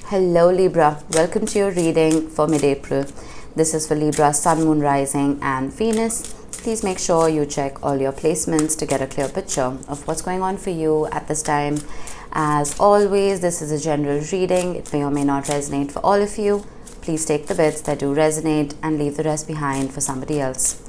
Hello Libra, welcome to your reading for mid-April. This is for Libra, Sun, Moon, Rising and Venus. Please make sure you check all your placements to get a clear picture of what's going on for you at this time. As always, this is a general reading. It may or may not resonate for all of you. Please take the bits that do resonate and leave the rest behind for somebody else.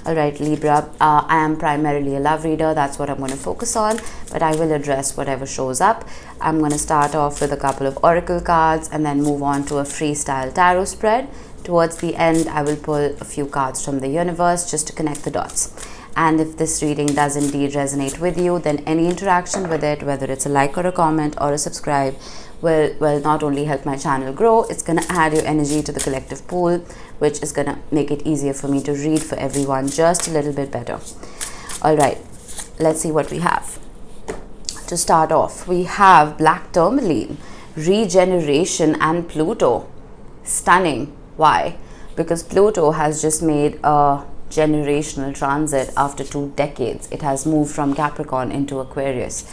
Alright Libra, I am primarily a love reader. That's what I'm going to focus on, but I will address whatever shows up. I'm going to start off with a couple of oracle cards and then move on to a freestyle tarot spread. Towards the end, I will pull a few cards from the universe just to connect the dots. And if this reading does indeed resonate with you, then any interaction with it, whether it's a like or a comment or a subscribe, will not only help my channel grow, it's going to add your energy to the collective pool, which is going to make it easier for me to read for everyone just a little bit better. All right, let's see what we have. To start off, we have Black Tourmaline, Regeneration and Pluto. Stunning. Why? Because Pluto has just made a generational transit after 2 decades. It has moved from Capricorn into Aquarius.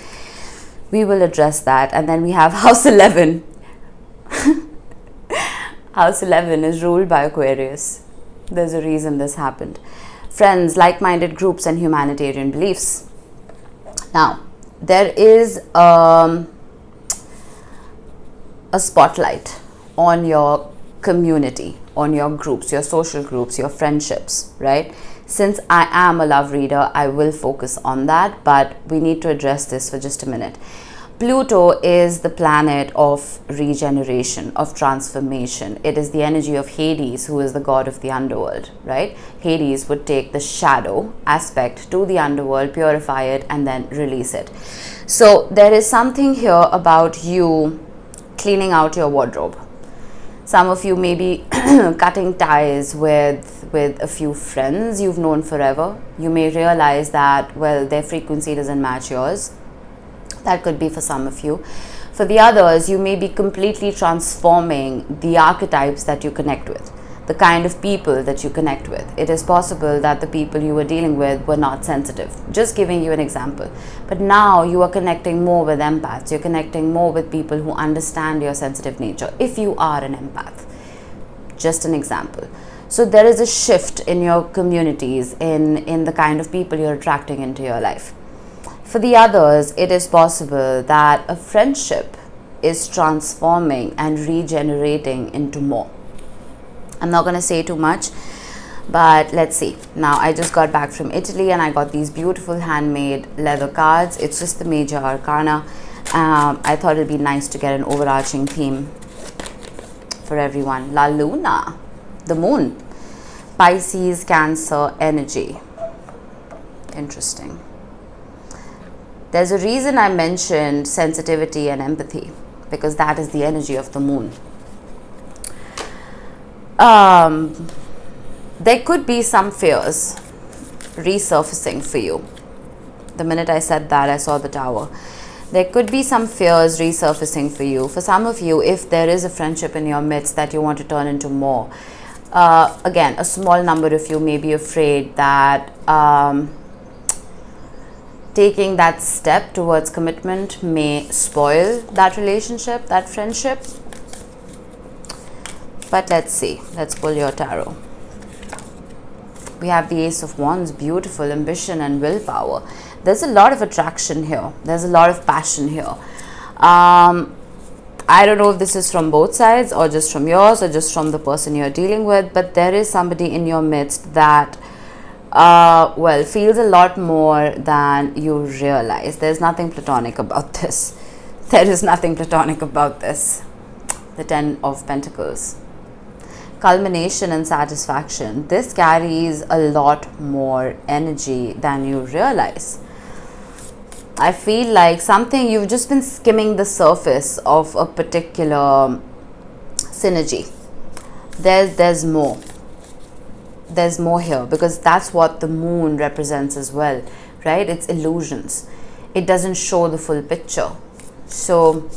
We will address that. And then we have House 11. House 11 is ruled by Aquarius. There's a reason this happened. Friends, like-minded groups and humanitarian beliefs. Now, there is a spotlight on your community, on your groups, your social groups, your friendships, right? Since I am a love reader, I will focus on that, but we need to address this for just a minute. Pluto is the planet of regeneration, of transformation. It is the energy of Hades, who is the god of the underworld, right? Hades would take the shadow aspect to the underworld, purify it, and then release it. So there is something here about you cleaning out your wardrobe. Some of you may be cutting ties with a few friends you've known forever. You may realize that, well, their frequency doesn't match yours. That could be for some of you. For the others, you may be completely transforming the archetypes that you connect with, the kind of people that you connect with. It is possible that the people you were dealing with were not sensitive. Just giving you an example. But now you are connecting more with empaths. You're connecting more with people who understand your sensitive nature, if you are an empath. Just an example. So there is a shift in your communities, in the kind of people you're attracting into your life. For the others, it is possible that a friendship is transforming and regenerating into more. I'm not going to say too much, but let's see. Now, I just got back from Italy and I got these beautiful handmade leather cards. It's just the major arcana. I thought it'd be nice to get an overarching theme for everyone. La Luna, the moon, Pisces, Cancer energy. Interesting. There's a reason I mentioned sensitivity and empathy, because that is the energy of the moon. There could be some fears resurfacing for you. The minute I said that, I saw the tower. There could be some fears resurfacing for you. For some of you, if there is a friendship in your midst that you want to turn into more, again, a small number of you may be afraid that taking that step towards commitment may spoil that relationship, that friendship. But let's see. Let's pull your tarot. We have the Ace of Wands, beautiful ambition and willpower. There's a lot of attraction here. There's a lot of passion here. I don't know if this is from both sides or just from yours or just from the person you're dealing with, but there is somebody in your midst that well, feels a lot more than you realize. There's nothing platonic about this. There is nothing platonic about this. The 10 of Pentacles. Culmination and satisfaction. This carries a lot more energy than you realize. I feel like something, you've just been skimming the surface of a particular synergy. There's more. There's more here, because that's what the moon represents as well, right? It's illusions. It doesn't show the full picture. So,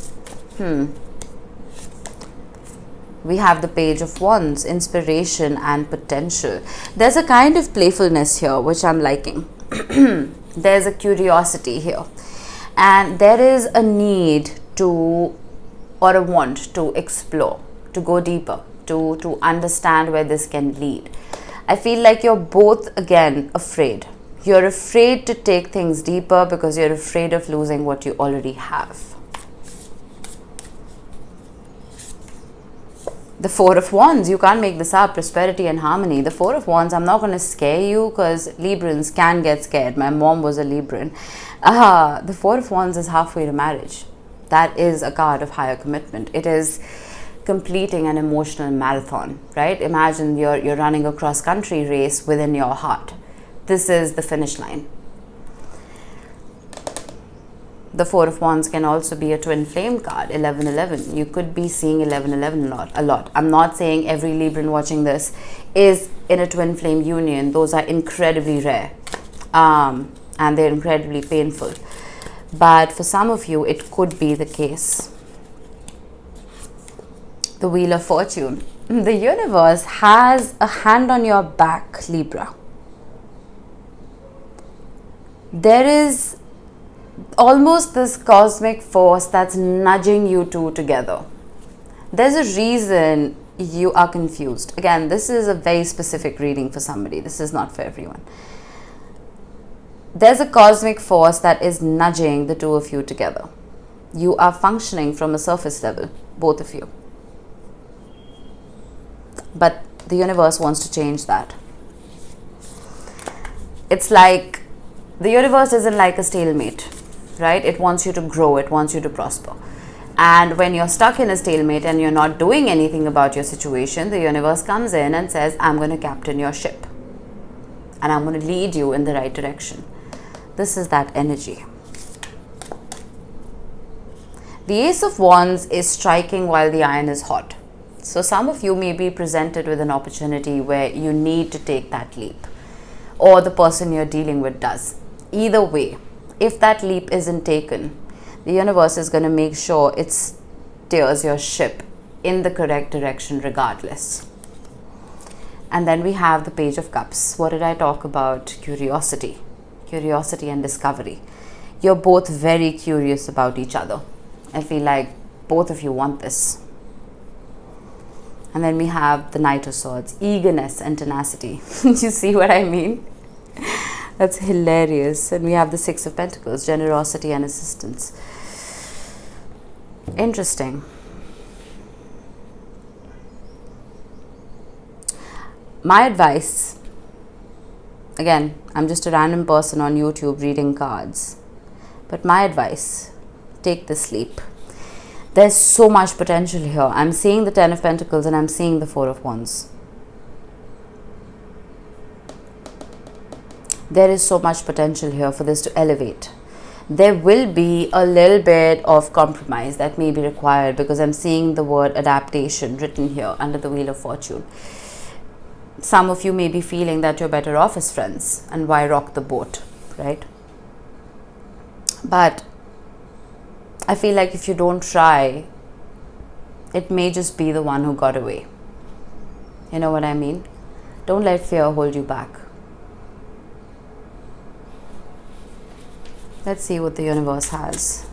we have the Page of Wands, inspiration and potential. There's a kind of playfulness here, which I'm liking. There's a curiosity here. And there is a need to or a want to explore, to go deeper, to understand where this can lead. I feel like you're both, again, afraid. You're afraid to take things deeper because you're afraid of losing what you already have. The Four of Wands, you can't make this up, prosperity and harmony. The Four of Wands, I'm not going to scare you because Librans can get scared. My mom was a Libran. The Four of Wands is halfway to marriage. That is a card of higher commitment. It is completing an emotional marathon, right? Imagine you're running a cross-country race within your heart. This is the finish line. The Four of Wands can also be a twin flame card, 11-11. You could be seeing 11-11 a lot. I'm not saying every Libran watching this is in a twin flame union. Those are incredibly rare, and they're incredibly painful. But for some of you, it could be the case. The Wheel of Fortune. The universe has a hand on your back, Libra. There is almost this cosmic force that's nudging you two together. There's a reason you are confused. Again, this is a very specific reading for somebody. This is not for everyone. There's a cosmic force that is nudging the two of you together. You are functioning from a surface level, both of you. But the universe wants to change that. It's like the universe isn't like a stalemate, right? It wants you to grow, it wants you to prosper. And when you're stuck in a stalemate and you're not doing anything about your situation, the universe comes in and says, I'm going to captain your ship. And I'm going to lead you in the right direction. This is that energy. The Ace of Wands is striking while the iron is hot. So some of you may be presented with an opportunity where you need to take that leap, or the person you're dealing with does. Either way, if that leap isn't taken, the universe is going to make sure it steers your ship in the correct direction regardless. And then we have the Page of Cups. What did I talk about? Curiosity and discovery. You're both very curious about each other. I feel like both of you want this. And then we have the Knight of Swords, eagerness and tenacity. You see what I mean? That's hilarious. And we have the Six of Pentacles, generosity and assistance. Interesting. My advice, again, I'm just a random person on YouTube reading cards, but my advice, take this leap. There's so much potential here. I'm seeing the Ten of Pentacles and I'm seeing the Four of Wands. There is so much potential here for this to elevate. There will be a little bit of compromise that may be required because I'm seeing the word adaptation written here under the Wheel of Fortune. Some of you may be feeling that you're better off as friends, and why rock the boat, right? But I feel like if you don't try, it may just be the one who got away. You know what I mean? Don't let fear hold you back. Let's see what the universe has.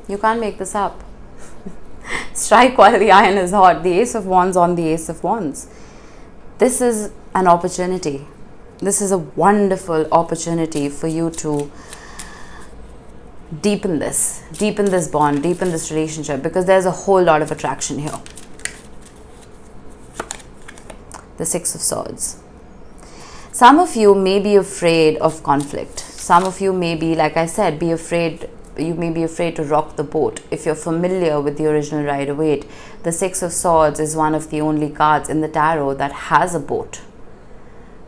You can't make this up. Strike while the iron is hot. The Ace of Wands on the Ace of Wands. This is an opportunity. This is a wonderful opportunity for you to deepen this bond, deepen this relationship, because there's a whole lot of attraction here. The Six of Swords. Some of you may be afraid of conflict. Some of you may be, like I said, you may be afraid to rock the boat. If you're familiar with the original Rider-Waite, the Six of Swords is one of the only cards in the tarot that has a boat,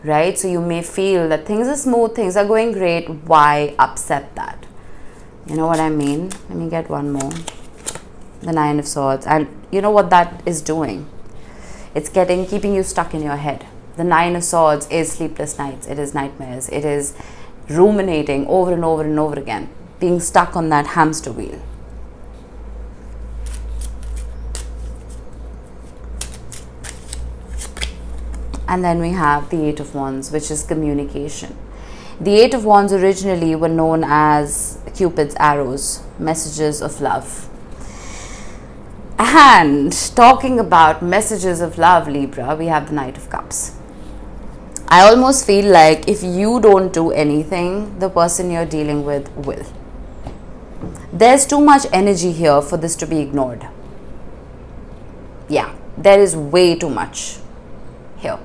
right? So you may feel that things are smooth, things are going great. Why upset that? You know what I mean? Let me get one more. The Nine of Swords. And you know what that is doing? It's keeping you stuck in your head. The Nine of Swords is sleepless nights. It is nightmares. It is ruminating over and over and over again. Being stuck on that hamster wheel. And then we have the Eight of Wands, which is communication. The Eight of Wands originally were known as Cupid's arrows, messages of love. And talking about messages of love, Libra, we have the Knight of Cups. I almost feel like if you don't do anything, the person you're dealing with will. There's too much energy here for this to be ignored. Yeah, there is way too much here.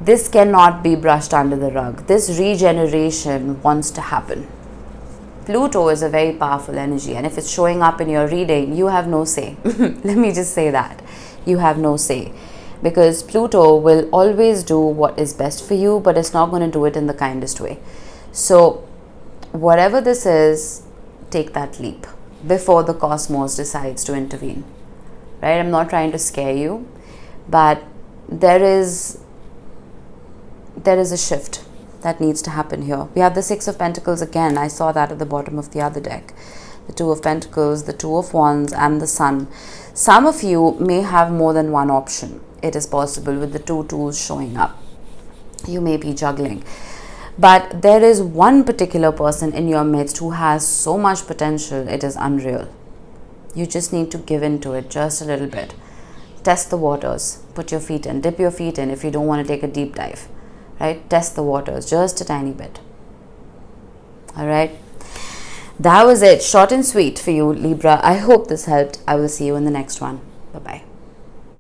This cannot be brushed under the rug. This regeneration wants to happen. Pluto is a very powerful energy, and if it's showing up in your reading, you have no say. Let me just say that. You have no say. Because Pluto will always do what is best for you, but it's not going to do it in the kindest way. So, whatever this is, take that leap before the cosmos decides to intervene. Right? I'm not trying to scare you, but there is a shift that needs to happen here. We have the Six of Pentacles again. I saw that at the bottom of the other deck. The Two of Pentacles, the Two of Wands, and the Sun. Some of you may have more than one option. It is possible with the two tools showing up. You may be juggling. But there is one particular person in your midst who has so much potential, it is unreal. You just need to give into it just a little bit. Test the waters. Put your feet in. Dip your feet in if you don't want to take a deep dive. Right? Test the waters just a tiny bit. Alright? That was it. Short and sweet for you, Libra. I hope this helped. I will see you in the next one. Bye-bye.